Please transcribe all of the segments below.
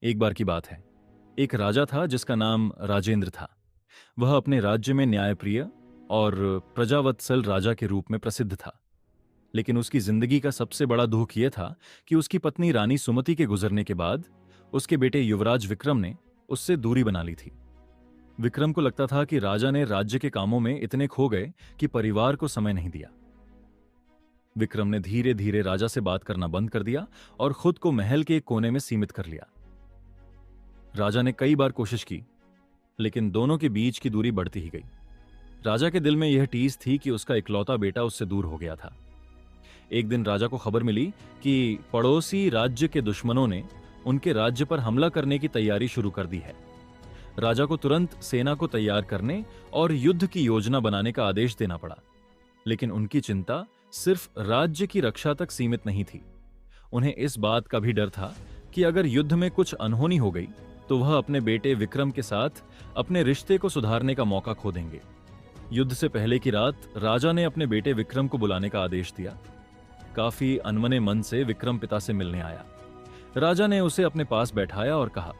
एक बार की बात है। एक राजा था जिसका नाम राजेंद्र था। वह अपने राज्य में न्यायप्रिय और प्रजावत्सल राजा के रूप में प्रसिद्ध था। लेकिन उसकी जिंदगी का सबसे बड़ा दुख यह था कि उसकी पत्नी रानी सुमति के गुजरने के बाद उसके बेटे युवराज विक्रम ने उससे दूरी बना ली थी। विक्रम को लगता था कि राजा ने राज्य के कामों में इतने खो गए कि परिवार को समय नहीं दिया। विक्रम ने धीरे धीरे राजा से बात करना बंद कर दिया और खुद को महल के एक कोने में सीमित कर लिया। राजा ने कई बार कोशिश की, लेकिन दोनों के बीच की दूरी बढ़ती ही गई। राजा के दिल में यह टीस थी कि उसका इकलौता बेटा उससे दूर हो गया था। एक दिन राजा को खबर मिली कि पड़ोसी राज्य के दुश्मनों ने उनके राज्य पर हमला करने की तैयारी शुरू कर दी है। राजा को तुरंत सेना को तैयार करने और युद्ध की योजना बनाने का आदेश देना पड़ा। लेकिन उनकी चिंता सिर्फ राज्य की रक्षा तक सीमित नहीं थी। उन्हें इस बात का भी डर था कि अगर युद्ध में कुछ अनहोनी हो गई तो वह अपने बेटे विक्रम के साथ अपने रिश्ते को सुधारने का मौका खो देंगे। युद्ध से पहले की रात राजा ने अपने बेटे विक्रम को बुलाने का आदेश दिया। काफी अनमने मन से विक्रम पिता से मिलने आया। राजा ने उसे अपने पास बैठाया और कहा,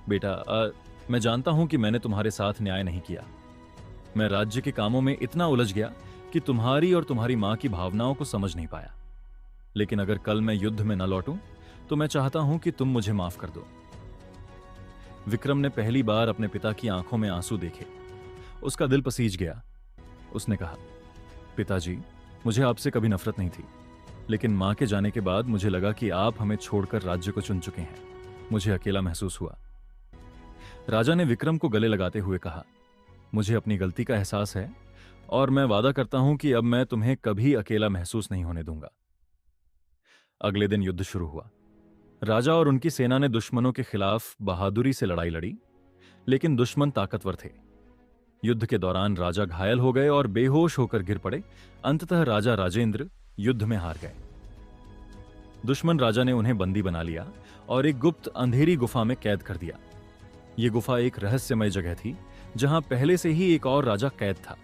बेटा, मैं जानता हूं कि मैंने तुम्हारे साथ न्याय नहीं किया। मैं राज्य के कामों में इतना उलझ गया कि तुम्हारी और तुम्हारी मां की भावनाओं को समझ नहीं पाया। लेकिन अगर कल मैं युद्ध में न लौटूं तो मैं चाहता हूं कि तुम मुझे माफ कर दो। विक्रम ने पहली बार अपने पिता की आंखों में आंसू देखे। उसका दिल पसीज गया। उसने कहा, पिताजी, मुझे आपसे कभी नफरत नहीं थी, लेकिन मां के जाने के बाद मुझे लगा कि आप हमें छोड़कर राज्य को चुन चुके हैं। मुझे अकेला महसूस हुआ। राजा ने विक्रम को गले लगाते हुए कहा, मुझे अपनी गलती का एहसास है और मैं वादा करता हूं कि अब मैं तुम्हें कभी अकेला महसूस नहीं होने दूंगा। अगले दिन युद्ध शुरू हुआ। राजा और उनकी सेना ने दुश्मनों के खिलाफ बहादुरी से लड़ाई लड़ी, लेकिन दुश्मन ताकतवर थे। युद्ध के दौरान राजा घायल हो गए और बेहोश होकर गिर पड़े। अंततः राजा राजेंद्र युद्ध में हार गए। दुश्मन राजा ने उन्हें बंदी बना लिया और एक गुप्त अंधेरी गुफा में कैद कर दिया। यह गुफा एक रहस्यमय जगह थी, जहां पहले से ही एक और राजा कैद था।